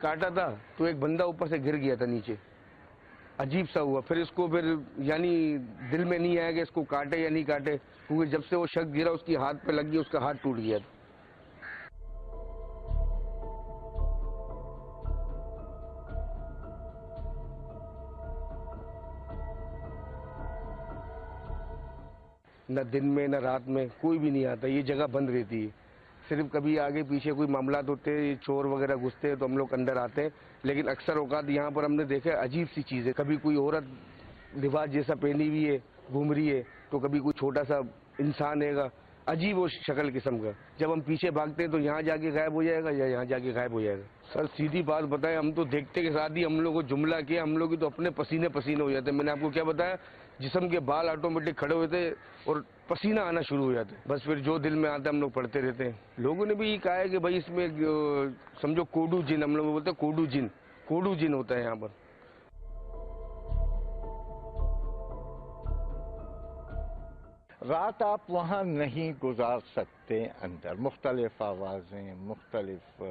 काटा था तो एक बंदा ऊपर से गिर गया था नीचे, अजीब सा हुआ। फिर इसको यानी दिल में नहीं आया कि इसको काटे या नहीं काटे, क्योंकि जब से वो शख्स गिरा उसकी हाथ पे लग गई, उसका हाथ टूट गया था। न दिन में न रात में कोई भी नहीं आता, ये जगह बंद रहती है। सिर्फ कभी आगे पीछे कोई मामलात होते हैं, चोर वगैरह घुसते हैं तो हम लोग अंदर आते हैं, लेकिन अक्सर औकात यहाँ पर हमने देखा है अजीब सी चीज़ है। कभी कोई औरत लिबास जैसा पहनी हुई है घूम रही है, तो कभी कोई छोटा सा इंसान हैगा, अजीब वो शक्ल किस्म का। जब हम पीछे भागते हैं तो यहाँ जाके गायब हो जाएगा या यहाँ जाके गायब हो जाएगा। सर सीधी बात बताएं, हम तो देखते के साथ ही हम लोग को जुमला किया, हम लोग की तो अपने पसीने पसीने हो जाते हैं। मैंने आपको क्या बताया, जिस्म के बाल ऑटोमेटिक खड़े होते और पसीना आना शुरू हो जाता है। बस फिर जो दिल में आता है हम लोग पढ़ते रहते हैं। लोगों ने भी ये कहा है कि भाई इसमें समझो कोडू जिन, हम लोग बोलते हैं कोडू जिन होता है यहाँ पर। रात आप वहाँ नहीं गुजार सकते अंदर, मुख्तलिफ आवाज़ें, मुख्तलिफ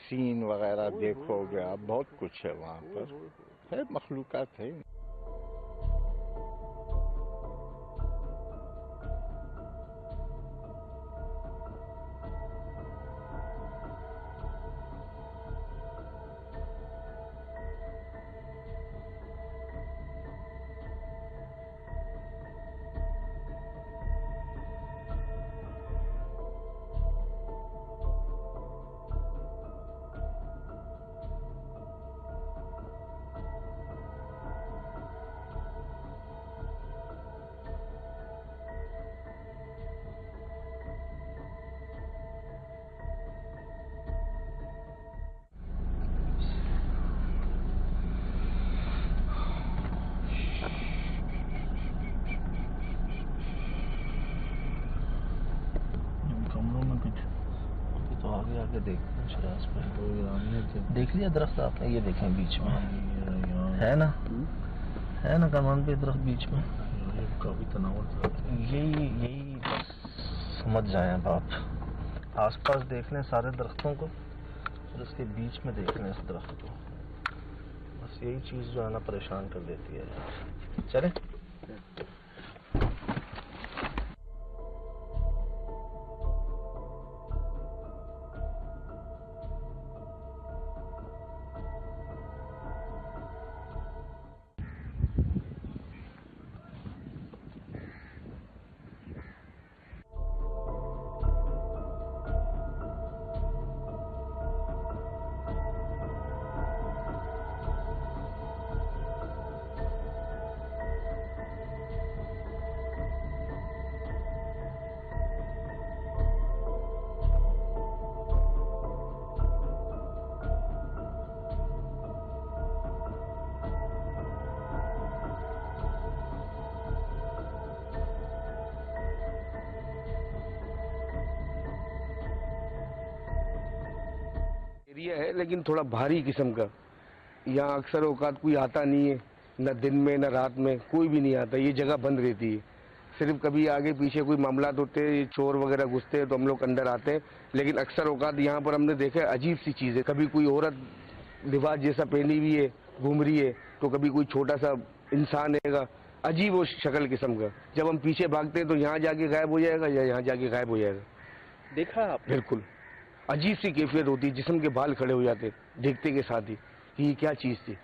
सीन वगैरह देखोगे आप, बहुत कुछ है वहाँ पर, है मखलूक़ात है। आगे देखते हैं शराज पे, देख लिया दरख्त आपने? ये देखें बीच में है ना, है ना कमान पे दरख्त बीच में, काफी तनाव। यही बस समझ जाए अब आप, आसपास देख लें सारे दरख्तों को और इसके बीच में देख लें इस दरख्त को। बस यही चीज जो है ना परेशान कर देती है। चले एरिया है लेकिन थोड़ा भारी किस्म का। यहाँ अक्सर औकात कोई आता नहीं है, न दिन में न रात में कोई भी नहीं आता, ये जगह बंद रहती है। सिर्फ कभी आगे पीछे कोई मामलात होते हैं, चोर वगैरह घुसते हैं तो हम लोग अंदर आते हैं, लेकिन अक्सर औकात यहाँ पर हमने देखा है अजीब सी चीज़ है। कभी कोई औरत लिबास जैसा पहनी हुई है घूम रही है, तो कभी कोई छोटा सा इंसान हैगा, अजीब वो शक्ल किस्म का। जब हम पीछे भागते हैं तो यहाँ जाके गायब हो जाएगा या यहाँ जाके गायब हो जाएगा। देखा आप? बिल्कुल अजीब सी कैफियत होती है, जिस्म के बाल खड़े हो जाते देखते के साथ ही कि ये क्या चीज़ थी।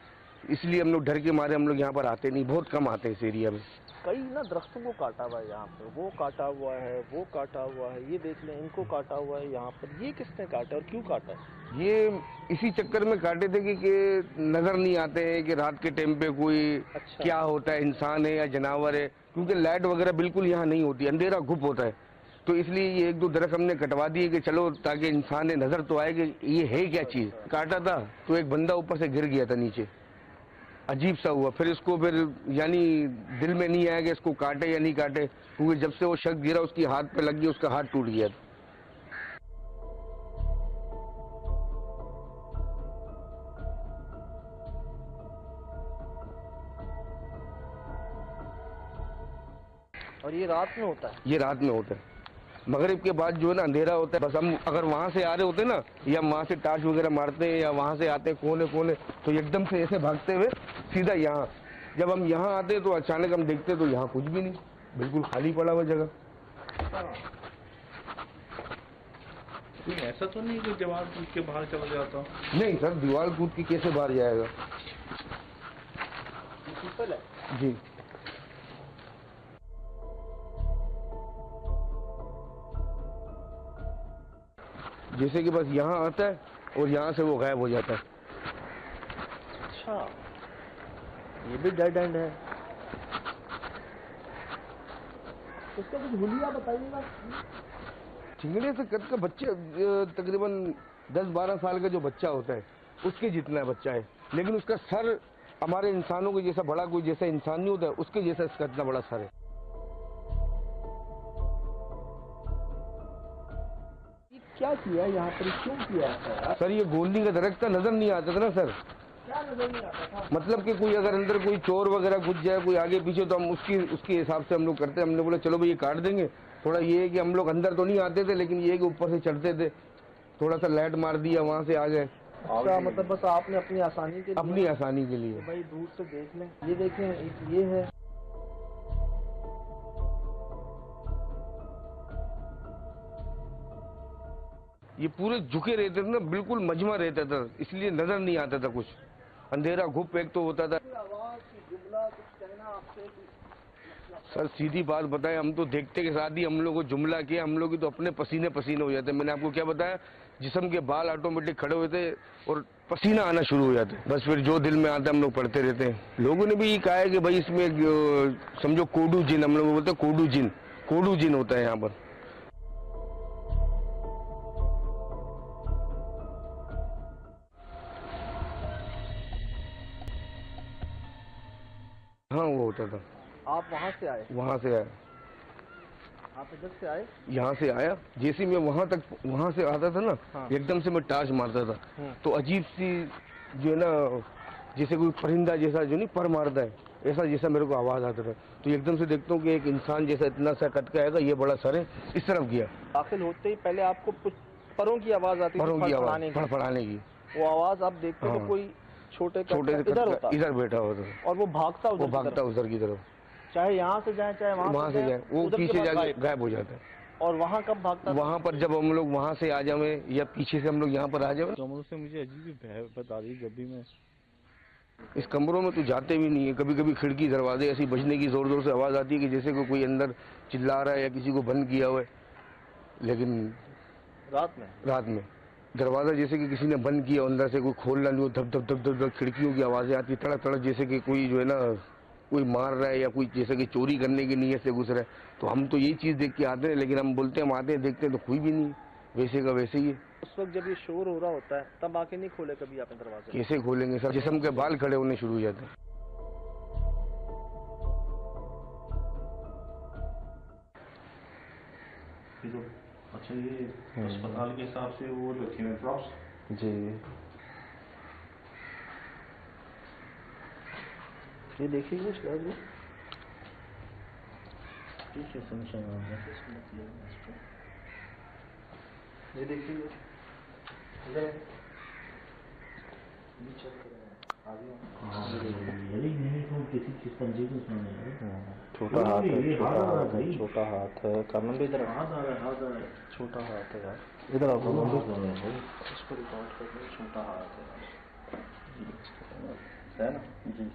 इसलिए हम लोग डर के मारे हम लोग यहाँ पर आते नहीं, बहुत कम आते हैं इस एरिया में। कई ना दरख्तों को काटा हुआ है यहाँ पे, वो काटा हुआ है, वो काटा हुआ है, ये देख लें इनको काटा हुआ है यहाँ पर। ये किसने काटा और क्यों काटा है? ये इसी चक्कर में काटे थे कि नजर नहीं आते हैं कि रात के टाइम पे कोई क्या होता है, इंसान है या जानवर है, क्योंकि लाइट वगैरह बिल्कुल यहाँ नहीं होती, अंधेरा गुप होता है। तो इसलिए ये एक दो दरख्त हमने कटवा दिए कि चलो ताकि इंसान ने नजर तो आए कि ये है क्या चीज। काटा था तो एक बंदा ऊपर से गिर गया था नीचे, अजीब सा हुआ। फिर इसको यानी दिल में नहीं आया कि इसको काटे या नहीं काटे, क्योंकि जब से वो शख्स गिरा उसकी हाथ पे लग गई, उसका हाथ टूट गया था। और ये रात में होता है? ये रात में होता है। मगरिब के बाद जो है ना अंधेरा होता है, बस हम अगर वहाँ से आ रहे होते ना या वहाँ से टार्च वगैरह मारते हैं या वहाँ से आते हैं कोने कोने, तो एकदम से ऐसे भागते हुए सीधा यहाँ, जब हम यहाँ आते तो अचानक हम देखते तो यहाँ कुछ भी नहीं, बिल्कुल खाली पड़ा हुआ जगह। ऐसा तो नहीं कि दीवार कूद के बाहर चला जाता? नहीं सर, दीवार कूद के कैसे बाहर जाएगा जी। जैसे कि बस यहाँ आता है और यहाँ से वो गायब हो जाता है। अच्छा, ये भी डेड एंड है। उसका कुछ हुलिया बताइएगा। चिंगड़े से कद का बच्चे तकरीबन 10-12 साल का जो बच्चा होता है उसके जितना बच्चा है, लेकिन उसका सर हमारे इंसानों के जैसा बड़ा, कोई जैसा इंसान नहीं होता है उसके जैसा इसका इतना बड़ा सर है। क्या किया यहाँ पर, क्यों किया है? सर ये गोंदी का दरख्त का नजर नहीं आता था ना सर, क्या नजर नहीं आता था? मतलब कि कोई अगर अंदर कोई चोर वगैरह घुस जाए कोई आगे पीछे, तो हम उसके हिसाब से हम लोग करते हैं। हमने बोला चलो भाई ये काट देंगे। थोड़ा ये है कि हम लोग अंदर तो नहीं आते थे, लेकिन ये है कि ऊपर से चढ़ते थे, थोड़ा सा लाइट मार दिया वहाँ से आ गए। अच्छा, मतलब बस आपने अपनी आसानी के लिए? अपनी आसानी के लिए। भाई दूर से देख लें, ये देखें, एक ये है। ये पूरे झुके रहते थे ना, बिल्कुल मजमा रहता था, इसलिए नजर नहीं आता था कुछ। अंधेरा घुप एक तो होता था। सर सीधी बात बताएं, हम तो देखते के साथ ही हम लोग को जुमला किया, हम लोग की तो अपने पसीने पसीने हो जाते। मैंने आपको क्या बताया, जिस्म के बाल ऑटोमेटिक खड़े हुए थे और पसीना आना शुरू हो जाता है। बस फिर जो दिल में आता है हम लोग पढ़ते रहते हैं। लोगों ने भी ये कहा है कि भाई इसमें समझो कोडू जिन, हम लोग बोलते हैं कोडू जिन होता है यहाँ पर। हाँ वो होता था। आप वहाँ से आए? वहाँ से आया। आप इधर से आए? यहाँ से आया, जैसे मैं वहाँ से आता था ना, हाँ। एकदम से मैं टार्च मारता था, तो अजीब सी जो है ना, जैसे कोई परिंदा जैसा जो नहीं पर मारता है, ऐसा जैसा मेरे को आवाज आता था। तो एकदम से देखता हूँ कि एक इंसान जैसा इतना सा कद का आएगा, ये बड़ा सर है, इस तरफ गया। दाखिल होते ही पहले आपको कुछ परों की आवाज आती थी? परों की आवाज, फड़फड़ाने की। वो आवाज आप देखते हाँ। तो कोई छोटे इधर बैठा हुआ था, और वो भागता उधर की तरफ, चाहे यहाँ से जाए चाहे वहाँ से जाए, वो पीछे जाके गायब हो जाता है। और वहाँ कब भागता? वहाँ पर जब हम लोग वहाँ से आ जाए या पीछे से हम लोग यहाँ पर आ जाए। कमरों से मुझे अजीब भय बता रही, जब भी मैं इस कमरों में तो जाते भी नहीं है। कभी कभी खिड़की दरवाजे ऐसी बजने की जोर जोर से आवाज आती है कि जैसे कोई अंदर चिल्ला रहा है या किसी को बंद किया हुआ है। लेकिन रात में दरवाजा जैसे कि किसी ने बंद किया, अंदर से कोई खोलना नहीं हो, धप धप धप धप धप खिड़कियों की आवाजें आती, तड़क तड़क, जैसे कि कोई जो है ना कोई मार रहा है या कोई जैसे कि चोरी करने की नीयत से घुस रहा है। तो हम तो यही चीज देख के आते हैं, लेकिन हम बोलते हैं, हम आते हैं देखते हैं तो कोई भी नहीं, वैसे का वैसे ही है। उस वक्त जब ये शोर हो रहा होता है तब आके नहीं खोले कभी आपने दरवाजा? कैसे खोलेंगे सर, जिस्म के बाल खड़े होने शुरू हो जाते हैं। अच्छा, ये अस्पताल के हिसाब से वो रखे हुए प्रॉप्स जी, ये देखिए स्लैब में ठीक है, समझ ये देखिए इधर किसी चीज पंजे को छोटा हाथ है, छोटा हाथ है, कानून भी इधर हाथ आ रहा है, छोटा हाथ है यार, इधर आप इसको रिकॉर्ड कर लो, छोटा हाथ है ना जी।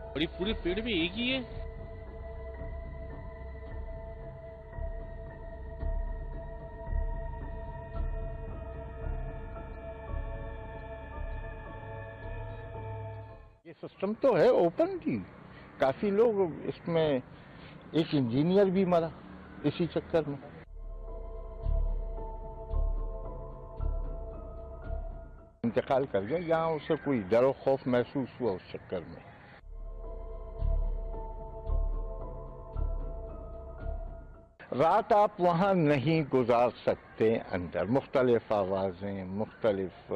और ये पूरे पेड़ में एक ही है? ये सिस्टम तो है ओपन की, काफी लोग इसमें, एक इंजीनियर भी मरा इसी चक्कर में। इंतकाल कर गया, यहाँ उसे कोई डर खौफ महसूस हुआ उस चक्कर में। रात आप वहाँ नहीं गुजार सकते अंदर। मुख्तलिफ आवाज़ें, मुख्तलिफ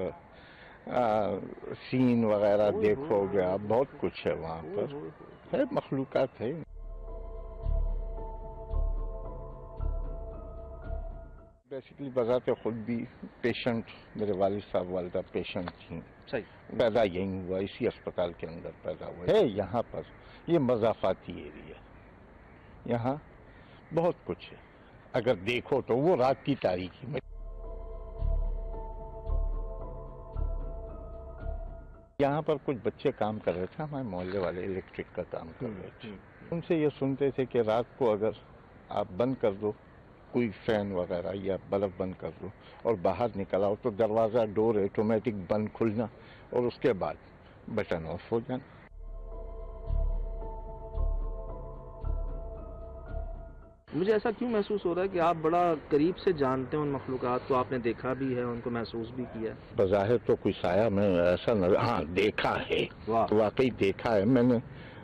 सीन वगैरह देखोगे आप, बहुत कुछ है वहाँ पर, है मखलूक़ात है। बेसिकली बजाते खुद भी पेशेंट, मेरे वालिद साहब वालिदा पेशेंट थी। सही। पैदा यहीं हुआ, इसी अस्पताल के अंदर पैदा हुआ है। यहाँ पर ये मज़ाफ़ाती एरिया, यहाँ बहुत कुछ है। अगर देखो तो वो रात की तारीकी में यहाँ पर कुछ बच्चे काम कर रहे थे, हमारे मोहल्ले वाले इलेक्ट्रिक का काम कर रहे थे। उनसे ये सुनते थे कि रात को अगर आप बंद कर दो कोई फैन वगैरह या बल्ब बंद कर दो और बाहर निकल आओ तो दरवाज़ा डोर ऑटोमेटिक बंद खुलना और उसके बाद बटन ऑफ हो जाना। मुझे ऐसा क्यों महसूस हो रहा है कि आप बड़ा करीब से जानते हैं उन मखलूक़ात को, आपने देखा भी है, उनको महसूस भी किया है? बज़ाहिर तो कोई साया में ऐसा न, हाँ देखा है, वाकई देखा है मैंने।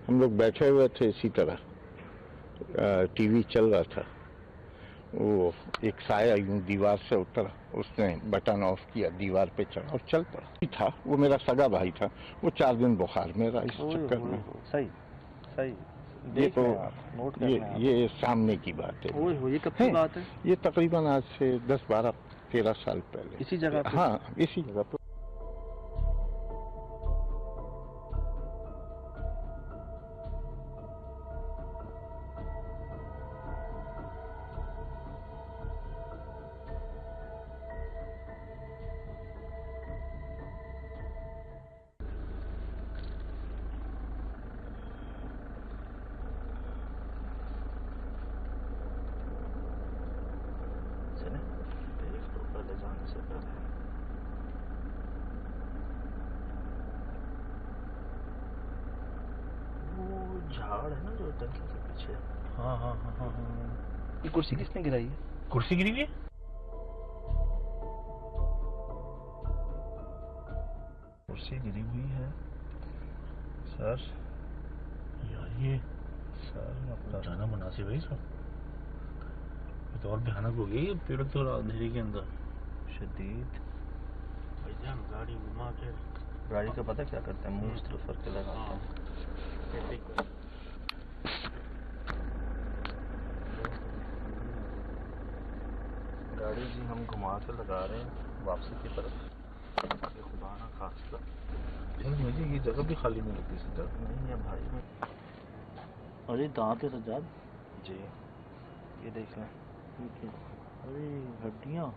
हम लोग बैठे हुए थे इसी तरह, टीवी चल रहा था, वो एक साया यूं दीवार से उतरा, उसने बटन ऑफ किया, दीवार पे चढ़ा और चल पड़ा। था वो मेरा सगा भाई था, वो 4 दिन बुखार में रहा इस चक्कर में। सही सही। ये तो ये सामने की बात है। ये कब की बात है? ये तकरीबन आज से 10, 12, 13 साल पहले। इसी जगह पे? हाँ, इसी जगह पे। झाड़ है ना जो टंकी के पीछे। हाँ हाँ हाँ हाँ हाँ। ये कुर्सी किसने गिराई है? कुर्सी गिरी हुई है? कुर्सी गिरी हुई है सर। यार ये सर अपना जाना मुनासिब है इसको। ये तो और भयानक हो गई, पेड़ तो अंधेरे के अंदर शदीद। भाईजान गाड़ी घुमा के गाड़ी का पता क्या करते हैं? मुंह इस तरफ करके लगाते हैं। गाड़ी जी हम घुमा के लगा रहे हैं वापसी की तरफ। खुदा ना खास्ता मुझे ये जगह भी खाली नहीं लगती इस तरह। नहीं है भाई। अरे दांत है सज्जाद जी, ये देख लें। अरे हड्डियाँ।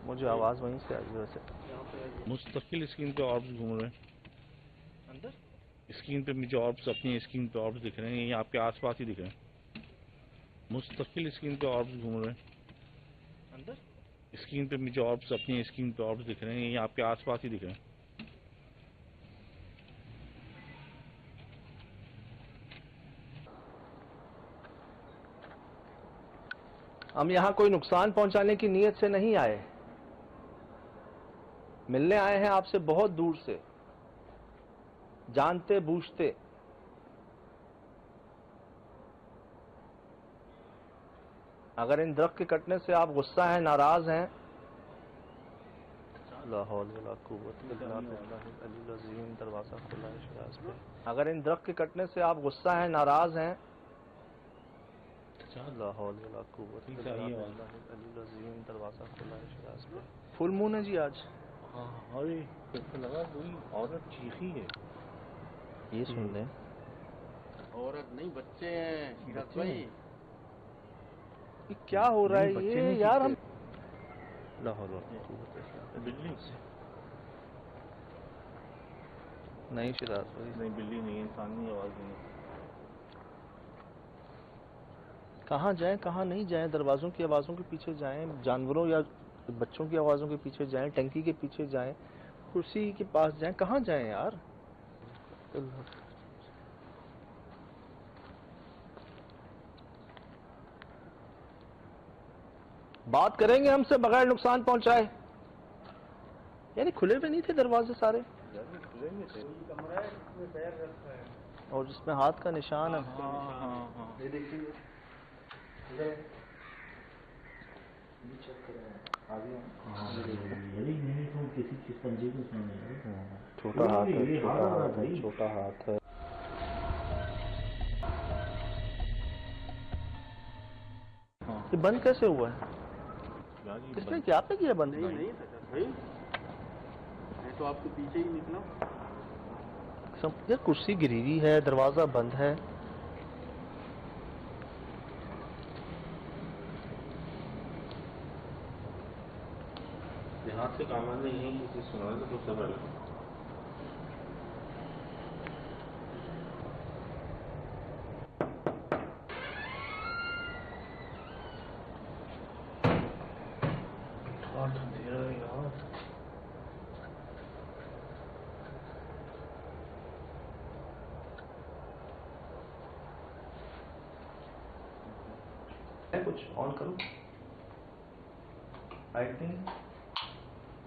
मुझे आवाज़ वहीं से आई वैसे। मुस्तकिल स्क्रीन पे ऑर्ब्स घूम रहे हैं अंदर। स्क्रीन पे मुझे ऑर्ब्स, अपनी स्क्रीन पे ऑर्ब्स दिख रहे हैं, ये आपके आसपास ही दिख रहे हैं। मुस्तकिल स्क्रीन पे ऑर्ब्स घूम रहे हैं अंदर। स्क्रीन पे मुझे ऑर्ब्स, अपनी स्क्रीन पे ऑर्ब्स दिख रहे हैं, ये आपके आसपास ही दिख रहे हैं। हम यहाँ कोई नुकसान पहुंचाने की नीयत से नहीं आए, मिलने आए हैं आपसे बहुत दूर से, जानते बूझते। अगर इन दरख्त के कटने से आप गुस्सा हैं, नाराज हैं, ला हौल वला कुव्वत इल्ला बिल्लाहिल अलील अज़ीम, दरवाजा खुला है शिराज पे। अगर इन दरख्त के कटने से आप गुस्सा हैं, नाराज हैं, ला हौल वला कुव्वत इल्ला बिल्लाहिल अलील अज़ीम, दरवाजा खुला है शिराज पे। फुल मून है जी आज। हाँ, अरे तो लगा कोई औरत चीखी है। ये सुन लें। औरत नहीं, बच्चे हैं भाई। ये क्या हो रहा है ये यार? हम बिल्ली नहीं शिराज भाई, नहीं, बिल्ली नहीं, इंसानी आवाज नहीं। कहाँ जाएं कहाँ नहीं जाएं? दरवाजों की आवाज़ों के पीछे जाएं, जानवरों या बच्चों की आवाज़ों के पीछे जाएं, टंकी के पीछे जाएं, कुर्सी के पास जाएं, कहाँ जाएं यार? बात करेंगे हमसे बगैर नुकसान पहुंचाए। यानी खुले हुए नहीं थे दरवाजे सारे, और जिसमें हाथ का निशान है। ये देखिए छोटा हाथ है, छोटा हाथ है, छोटा हाथ है। ये बंद कैसे हुआ है? किसने क्या पे किया बंद? नहीं था भाई, मैं तो आपके पीछे ही निकला। यार कुर्सी गिरी हुई है, दरवाजा बंद है। हाथ से काम नहीं है, किसी सुना तो कुछ समझ लो। कुछ ऑन करो, लाइटिंग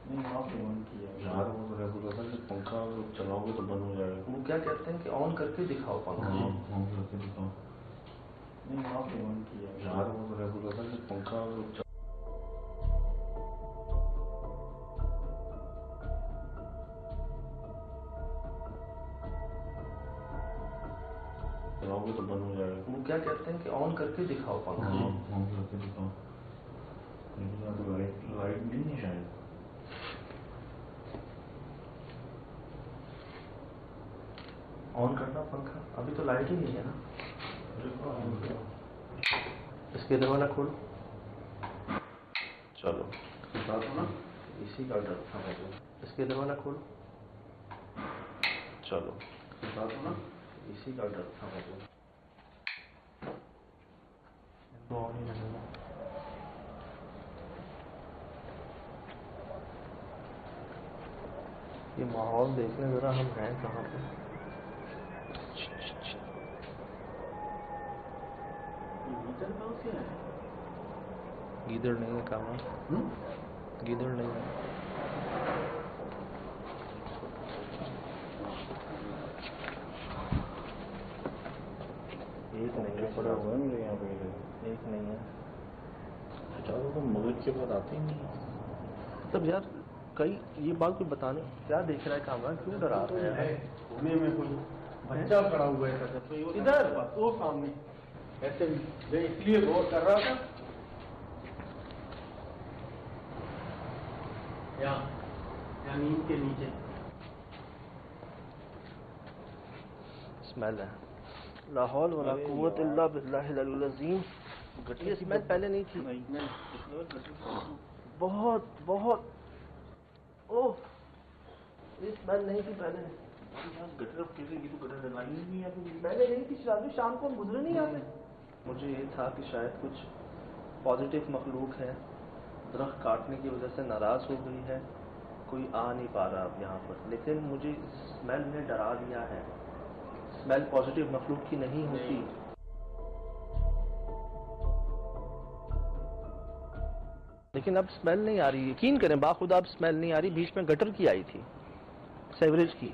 नहीं आपने ऑन किया यार, वो तो रेगुलर है, पंखा चलाओगे तो बंद हो जाएगा। वो क्या कहते हैं कि ऑन करके दिखाओ पंखा। ऑन करके दिखाओ। नहीं आपने ऑन किया यार, वो तो रेगुलर है, पंखा चलाओगे तो बंद हो जाएगा। वो क्या कहते हैं कि ऑन करके दिखाओ पंखा। ऑन करके दिखाओ। तो लाइट नहीं है शायद। ऑन करना पंखा, अभी तो लाइट ही नहीं है ना। इसके दरवाजा खोलो। चलो ना, इसी का डर था मुझे। इसके दरवाजा खोलो। चलो ना, इसी का डर था मुझे। तो ऑन ही लगेगा। ये माहौल देखने जरा हम हैं कहाँ पे। गीदड़ नहीं है काम, गीदड़ नहीं है। एक नहीं है, पड़ा हुआ है मेरे यहाँ पे, एक नहीं है। चारों तो मगज के बाद आते ही नहीं। तब यार कई ये बात कोई बताने क्या देख रहा है कामरान, क्यों डरा रहा है? कोने में कोई बच्चा खड़ा हुआ है तो इधर वो सामने ऐसे मैं इसलिए गौर कर रहा था। यहाँ नींद के नीचे स्मेल है। ला हौल वला कुव्वत इल्ला बिल्लाहिल अलील अज़ीम। ये स्मेल पहले नहीं थी। बहुत बहुत ओह, ये स्मेल नहीं थी पहले। गटर किसी की तो गटर डलाई नहीं है पहले नहीं थी। शाम को हम गुजरे नहीं आते। मुझे ये था कि शायद कुछ पॉजिटिव मखलूक है, दरख्त काटने की वजह से नाराज हो गई है, कोई आ नहीं पा रहा अब यहाँ पर। लेकिन मुझे स्मेल ने डरा दिया है। स्मेल पॉजिटिव मखलूक की नहीं होती। लेकिन अब स्मेल नहीं आ रही, यकीन करें बाखुदा अब स्मेल नहीं आ रही। बीच में गटर की आई थी, सेवरेज की।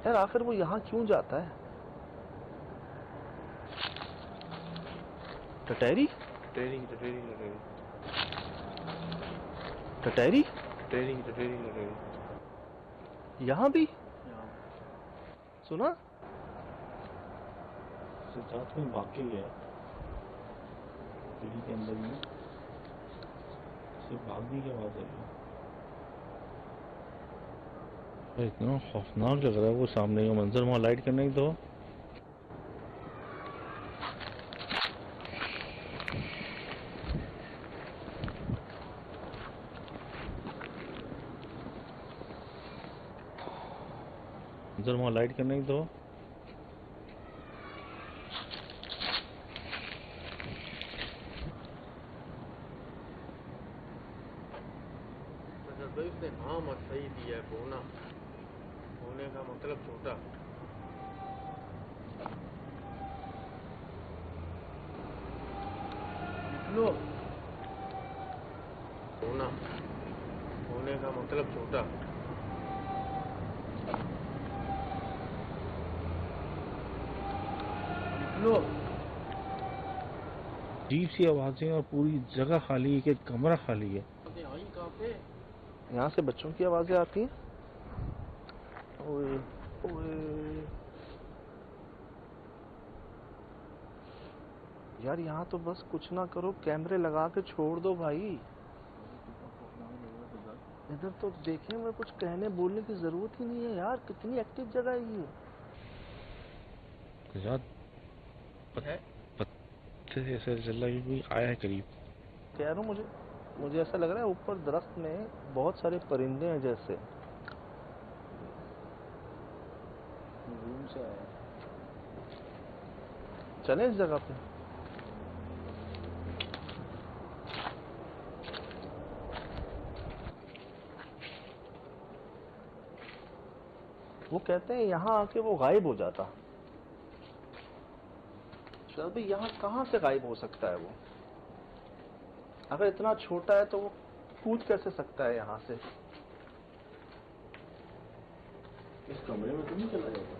यार आखिर वो यहाँ क्यों जाता है? टटेरी टटेरी लगेगी। टटेरी टटेरी लगेगी। यहाँ भी सुना? सिद्धार्थ में वाकई है, पीढ़ी के अंदर में सिर्फ भागने की आवाज है। इतना खौफनाक लग रहा है वो सामने का मंजर। वहाँ लाइट करने ही दो। मंजर वहाँ लाइट करने ही दो। उसने हाँ मत सही दिया है, बोना होने का मतलब छोटा। लो होना होने का मतलब छोटा। लो अजीब सी आवाजें और पूरी जगह खाली है, कि कमरा खाली है। आई कहाँ पे? यहाँ से बच्चों की आवाजें आती हैं। ओए ओए यार, यहाँ तो बस कुछ ना करो, कैमरे लगा के छोड़ दो भाई। इधर तो देखें, मैं कुछ कहने बोलने की जरूरत ही नहीं है यार। कितनी एक्टिव जगह है ये। यार पत्ते से ऐसा चल रहा है कि कोई आया है करीब। कह रहा हूँ, मुझे ऐसा लग रहा है ऊपर दरख्त में बहुत सारे परिंदे हैं जैसे। रूम से आया। चले इस जगह पे। वो कहते हैं यहाँ आके वो गायब हो जाता। चल भाई, यहाँ कहाँ से गायब हो सकता है वो? अगर इतना छोटा है तो वो कूद कैसे सकता है यहाँ से? इस कमरे में तो नहीं चला जाता।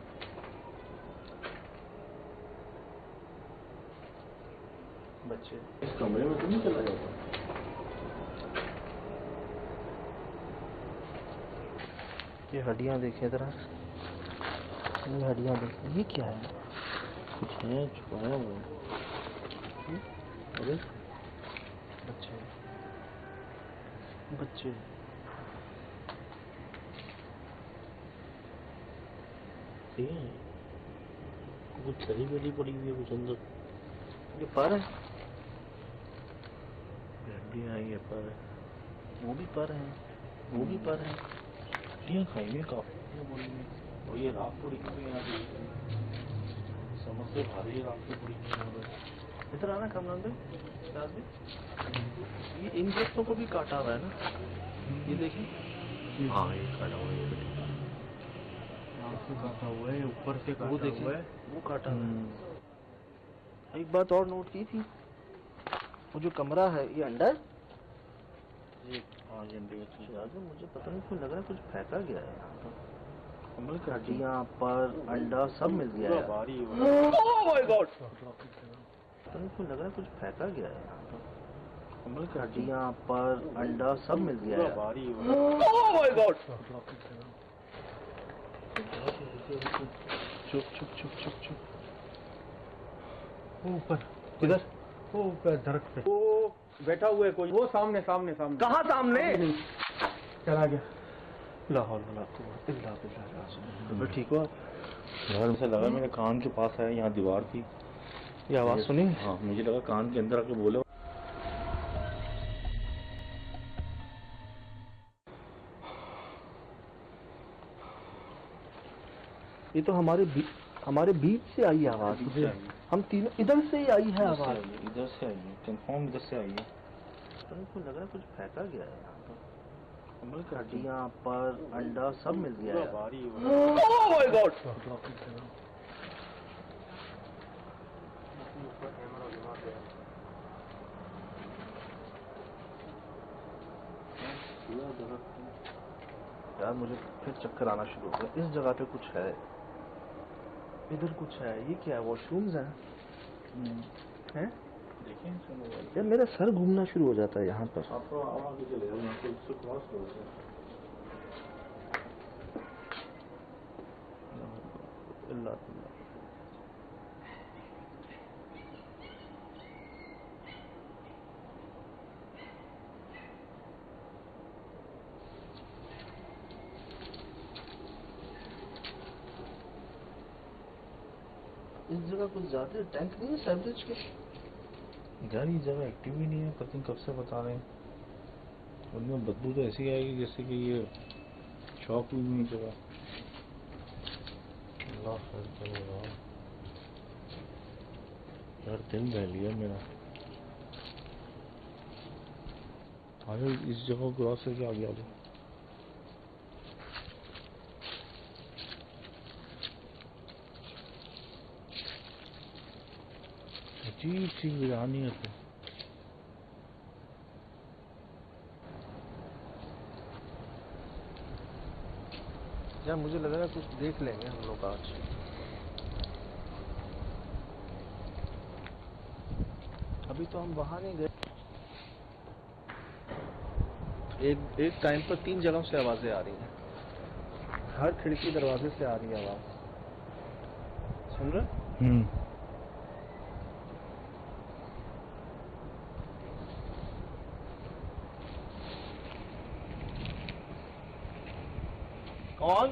बच्चे, इस कमरे में तो नहीं चला जाता। ये हड्डियाँ देखें जरा। ये हड्डियाँ देखें, ये क्या है? कुछ है छुपाया हुआ। अरे बच्चे बच्चे कुछ सही गली पड़ी हुई है कुछ अंदर। ये पर है। हड्डियाँ आई है पर है। वो भी पर है, वो भी पर है। हड्डियाँ खाई हुई काफी। और ये रात पड़ी हुई है यहाँ पे। समझ से भारी रात को पड़ी हुई है यहाँ पे। इधर आना कमरान भाई। ये इन दरख्तों को भी काटा हुआ है ना? ये देखिए। हाँ ये काटा हुआ है। यहाँ से काटा हुआ है, ऊपर से वो काटा देखिए, हुआ है। वो काटा हुआ है। एक बात और नोट की थी, वो जो कमरा है ये अंडा है। हाँ ये अंडे अच्छी यार मुझे पता नहीं क्यों लग रहा है कुछ फेंका गया है यहाँ पर। कमल की हड्डियाँ, पर, अंडा सब मिल गया है। भारी ओह माय गॉड! पता नहीं क्यों लग रहा है कुछ फेंका गया है यहाँ पर। कमल की हड्डियाँ, पर, अंडा सब मिल गया है। भारी ओह माय गॉड! चुप चुप चुप चुप चुप। ऊपर किधर? वो ऊपर दरख्त पे। वो बैठा हुआ है कोई। वो सामने सामने सामने। कहाँ सामने? चला गया। लाहौल वाला कुव्वत इल्ला बिल्लाह। तो ठीक हो? यार से लगा मेरे कान के पास आया, यहाँ दीवार थी। ये आवाज सुनी? हाँ मुझे लगा कान के अंदर आके बोला। ये तो हमारे बीच से आई है आवाज। हम तीनों इधर से ही आई है आवाज। इधर से आई है, कंफर्म इधर से आई है। पता नहीं क्यों लग रहा है कुछ फेंका गया है यहाँ पर। कमल की हड्डियाँ, पर, अंडा सब मिल गया है। भारी ओह माय गॉड! यार मुझे फिर चक्कर आना शुरू हो गया। इस जगह पे कुछ है, इधर कुछ है। ये क्या है? वॉशरूम्स हैं? हैं? देखें यार मेरा सर घूमना शुरू हो जाता है यहाँ पर। आप आगे चले जाओ, यहाँ से उससे क्रॉस करो। अल्लाह अल्लाह। इस जगह कुछ ज्यादा टैंक नहीं है सैवरेज के? यार ये जगह एक्टिव ही नहीं है, पता नहीं कब से बता रहे हैं। उनमें बदबू तो ऐसी आएगी जैसे कि ये शॉप हुई नहीं जगह। अल्लाह खैर करेगा। यार दिल बह लिया मेरा। आगे इस जगह को क्रॉस करके आगे आ जाओ। अजीब सी वीरानियत है। यार मुझे लग रहा है कुछ देख लेंगे हम लोग आज। अभी तो हम वहां नहीं गए। एक टाइम पर 3 जगहों से आवाजें आ रही हैं, हर खिड़की दरवाजे से आ रही है आवाज। सुन रहे? कौन?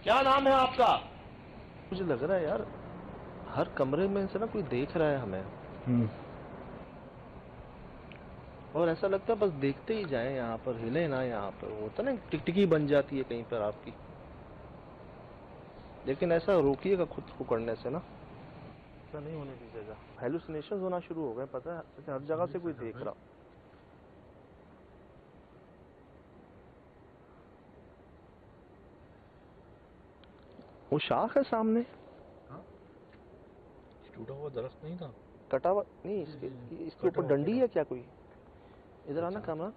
क्या नाम है आपका? मुझे लग रहा है यार हर कमरे में से ना कोई देख रहा है हमें। और ऐसा लगता है बस देखते ही जाएं, यहाँ पर हिले ना, यहाँ पर होता ना टिकटिकी बन जाती है कहीं पर आपकी। लेकिन ऐसा रोकिएगा खुद को करने से ना, ऐसा नहीं होने दीजिएगा। हेलुसिनेशन होना शुरू हो गए, पता है, हर जगह से कोई देख रहा। वो शाख है सामने, टूटा हुआ दरख्त नहीं था, कटा हुआ नहीं, इसके ऊपर डंडी है क्या कोई? इधर आना कमरा,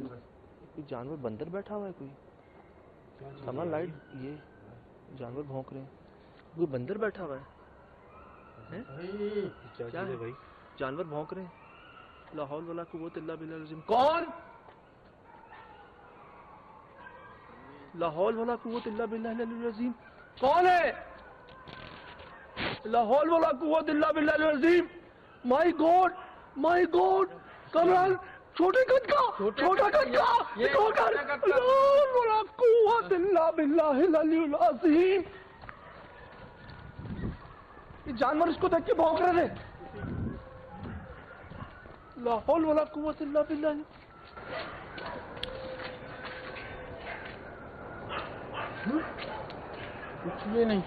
कोई जानवर बंदर बैठा हुआ है कोई? कमरा लाइट, ये जानवर भौंक रहे हैं, कोई बंदर बैठा हुआ है? क्या है भाई? जानवर भौंक रहे हैं। ला हौल वला कुव्वत इल्ला बिल्लाह अज़ीम। कौन? ला हौल वला कुव्वत इल्ला बिल्लाह अज़ीम। कौन है? ला हौल वला कुव्वत इल्ला बिल्लाह अज़ीम। My god, my god. Kamran छोटे कद का, छोटा कद का, ये होकर ला हौल वला कुव्वत इल्ला बिल्लाह अज़ीम। ये जानवर इसको देख के भौंक रहे थे। ला हौल वला कुव्वत इल्ला बिल्लाह। कुछ भी नहीं।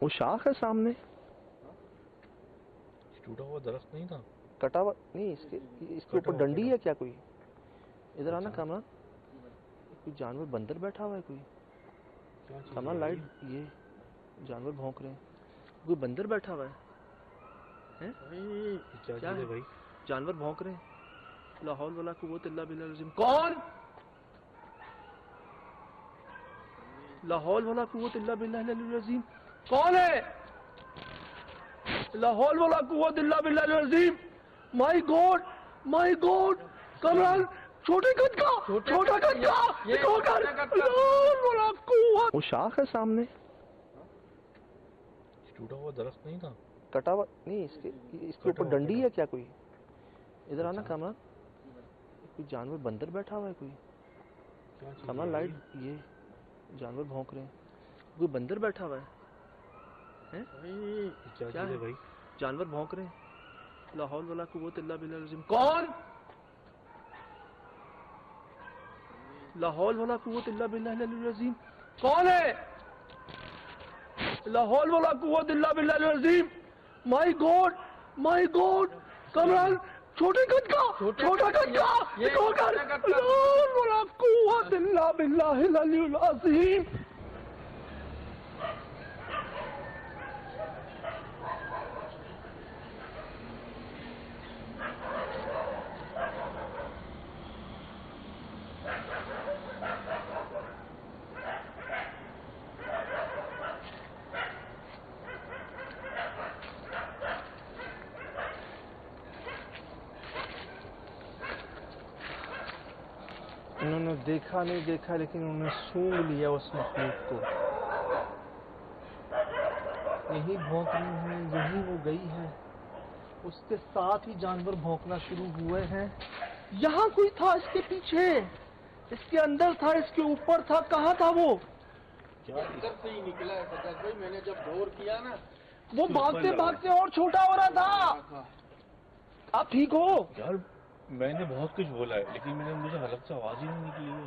वो शाख है सामने, टूटा हुआ दरख्त नहीं था, कटा हुआ नहीं, इसके ऊपर डंडी है क्या कोई? इधर आना कमरा, कोई जानवर बंदर बैठा हुआ है कोई? कमरा लाइट, ये जानवर भौंक रहे हैं, कोई बंदर बैठा हुआ है? क्या है भाई? जानवर भौंक रहे हैं। ला हौल वला कुव्वत इल्ला बिल्लाह अज़ीम। कौन? ला हौल वला कुव्वत इल्ला बिल्लाह अज़ीम। कौन है? ला हौल वला कुव्वत इल्ला बिल्लाह अज़ीम। My god, my god. Kamran छोटे कद का, छोटा कद का, ये होकर ला हौल वला कुव्वत। वो शाख है सामने, टूटा हुआ दरख्त नहीं था, कटा हुआ नहीं, इसके ऊपर डंडी है क्या कोई? इधर आना कमरा, कोई जानवर बंदर बैठा हुआ है कोई? कमरा लाइट, ये जानवर भौंक रहे हैं, कोई बंदर बैठा हुआ है? क्या है भाई? जानवर भौंक रहे हैं। ला हौल वला कुव्वत इल्ला बिल्लाह अज़ीम। कौन? ला हौल वला कुव्वत इल्ला बिल्लाह अज़ीम। कौन है? ला हौल वला कुव्वत इल्ला बिल्लाह अज़ीम। My god, my god. Kamran छोटे कद का, छोटा कद का, ये होकर ला हौल वला कुव्वत इल्ला बिल्लाह अज़ीम। उन्होंने देखा नहीं देखा, लेकिन उन्होंने सूंघ लिया उस मखलूक को। यही भौंक रही है, यही वो गई है, उसके साथ ही जानवर भौंकना शुरू हुए हैं। यहाँ कोई था इसके पीछे, इसके अंदर था, इसके ऊपर था, कहाँ था वो? अंदर से ही निकला है सज्जाद भाई, मैंने जब दौड़ किया ना, वो भागते भागते और छोटा हो रहा था। आप ठीक हो? यार मैंने बहुत कुछ बोला है, लेकिन मुझे हलक से आवाज ही नहीं निकली है।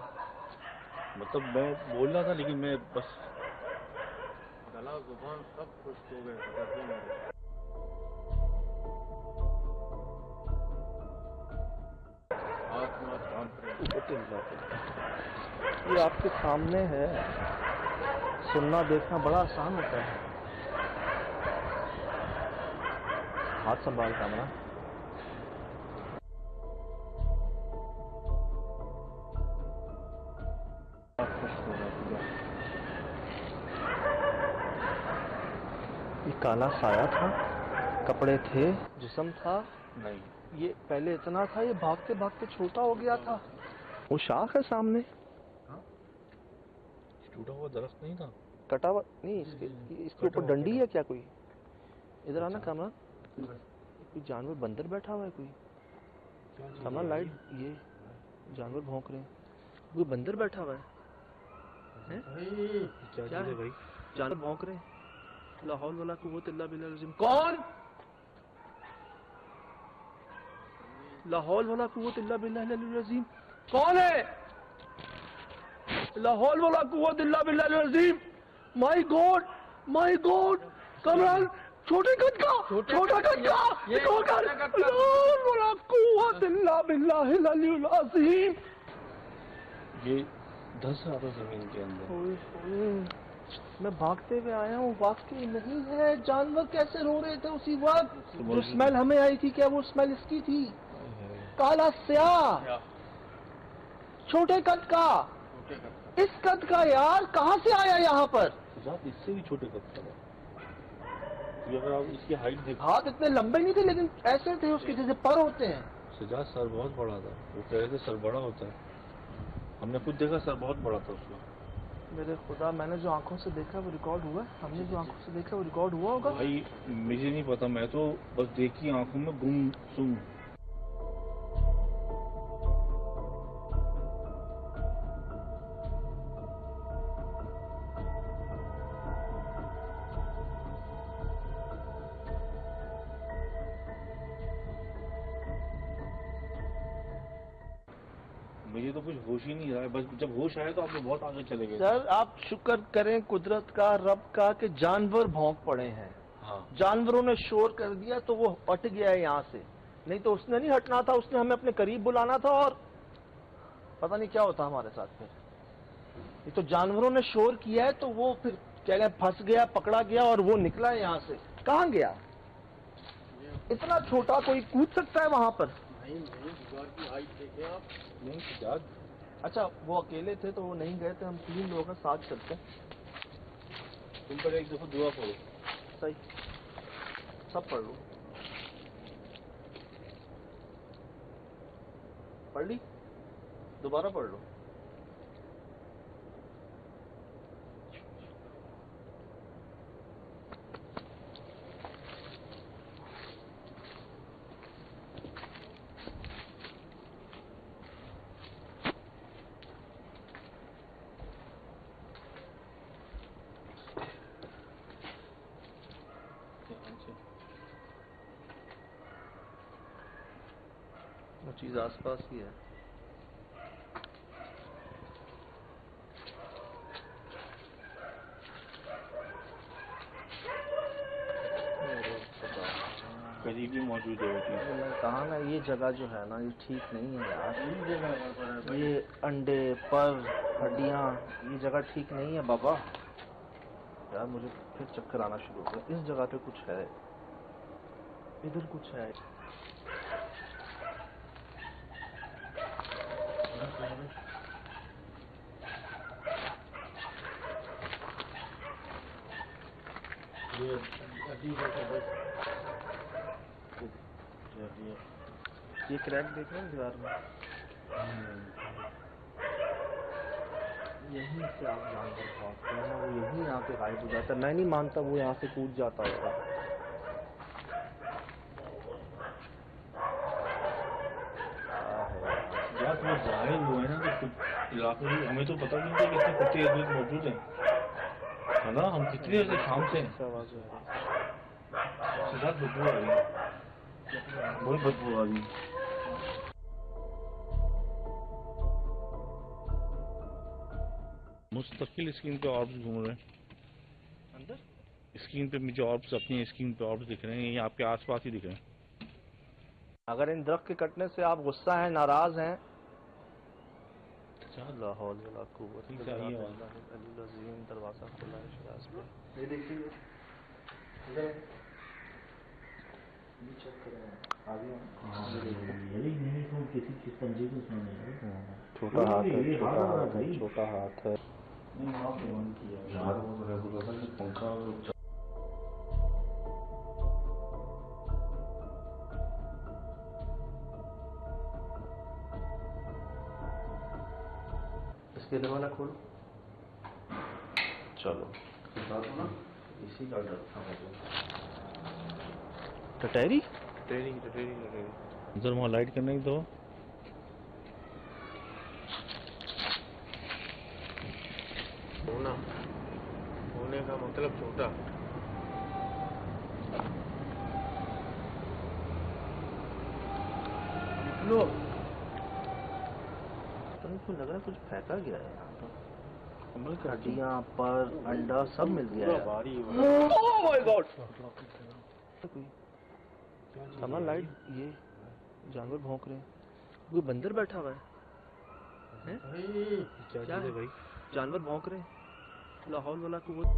मतलब मैं बोल रहा था, लेकिन मैं बस गला जुबान सब खुश्क हो गए सज्जाद भाई मेरे। ये आपके सामने है, सुनना देखना बड़ा आसान होता है। हाथ संभाल कैमरा। ये काला साया था, कपड़े थे, जिस्म था। नहीं, ये पहले इतना था, ये भागते भागते छोटा हो गया था। वो शाख है सामने, टूटा हुआ दरख्त नहीं था। कटा हुआ नहीं, इसके ऊपर डंडी है क्या कोई? इधर आना कैमरा। कोई जानवर बंदर बैठा हुआ है कोई? कैमरा लाइट, ये जानवर भौंक रहे हैं, कोई बंदर बैठा हुआ है? क्या क्या चीज़ है है? भाई? जानवर भौंक रहे हैं। ला हौल वला कुव्वत इल्ला बिल्लाह अज़ीम। कौन? ला हौल वला कुव्वत इल्ला बिल्लाह अज़ीम। कौन है? ला हौल वला कुव्वत इल्ला बिल्लाह अज़ीम। माय गॉड कमरान, छोटे कद का, छोटा कद का, ला हौल वला कुव्वत इल्ला बिल्लाह अज़ीम। ये धंस रहा था जमीन के अंदर। मैं भागते हुए आया हूँ, वाकई नहीं है। जानवर कैसे रो रहे थे उसी वक्त? जो स्मेल हमें आई थी, क्या वो स्मेल इसकी थी? काला स्याह, छोटे कद का, इस कद का यार कहाँ से आया यहाँ पर? इससे भी छोटे कद का था। ये अगर आप इसकी हाइट देखो, हाथ इतने लंबे नहीं थे, लेकिन ऐसे थे उसके जैसे पर होते हैं। सजाद सर बहुत बड़ा था। वो कह रहे थे सर बड़ा होता है, हमने खुद देखा सर बहुत बड़ा था उसका। मेरे खुदा, मैंने जो आंखों से देखा वो रिकॉर्ड हुआ? हमने जो आंखों से देखा वो रिकॉर्ड हुआ होगा? भाई मुझे नहीं पता, मैं तो बस देखी आंखों में गुमसुम। मुझे तो कुछ होश ही नहीं रहा है, बस जब होश आया तो आप बहुत आगे चले गए। सर आप शुक्र करें कुदरत का, रब का, कि जानवर भौंक पड़े हैं। हाँ, जानवरों ने शोर कर दिया तो वो हट गया है यहाँ से, नहीं तो उसने नहीं हटना था, उसने हमें अपने करीब बुलाना था और पता नहीं क्या होता हमारे साथ फिर। ये तो जानवरों ने शोर किया है तो वो फिर क्या गया, फंस गया, पकड़ा गया और वो निकला है यहाँ से। कहाँ गया? इतना छोटा कोई कूद सकता है वहां पर? नहीं दीवार की हाइट देखें आप। नहीं सजाद, अच्छा वो अकेले थे तो वो नहीं गए थे, हम 3 लोगों का साथ चलते हैं। तुम पर एक दफा दुआ पढ़ो। सही, सब पढ़ लो। पढ़ ली? दोबारा पढ़ लो। वो चीज आसपास ही है। करीब ही मौजूद है वो चीज। मैंने कहा ना, ये जगह जो है ना, ये ठीक नहीं है यार। ये अंडे, पर, हड्डियां, ये जगह ठीक नहीं है बाबा। यार मुझे फिर चक्कर आना शुरू हो गया। इस जगह पे कुछ है, इधर कुछ है। ये क्रैक देख रहे हैं दीवार में? यहीं से आप जानवर भागते हैं, वो यहीं आके गायब हो जाता है। मैं नहीं मानता वो यहाँ से कूद जाता होगा। यार वो जाहिल हुए ना तो इलाके में हमें तो पता नहीं था कि इतने कुत्ते इधर मौजूद हैं, है ना। हम कितनी देर से शाम से सिद्धार्थ बदबू आ रही है, बहुत बदबू आ रही है। मुस्तकिल स्क्रीन पे ऑर्ब्स घूम रहे हैं अंदर स्क्रीन पे मुझे ऑर्ब्स अपनी स्क्रीन पे ऑर्ब्स दिख रहे हैं, ये आपके आसपास ही दिख रहे हैं। अगर इन दरख्त के कटने से आप गुस्सा हैं, नाराज हैं, दरवाजा खुला है शिराज पे। ये देखिए छोटा हाथ है, छोटा हाथ है, छोटा हाथ है। इसके दरवाजा खोलो, चलो इसी का डर था मुझे। टटेरी टटेरी टटेरी लगेगी अंदर वहाँ लाइट करने की दो। होने का मतलब छोटा। लो तो लग रहा है कुछ फेंका गया है यहाँ पर। कमल की हड्डियाँ, पर अंडा सब मिल गया है। Oh my God, Kamal light, ये जानवर भौंक रहे हैं। कोई बंदर बैठा हुआ है? क्या है भाई? जानवर भौंक रहे हैं। लाहौल वाला कुव्वत।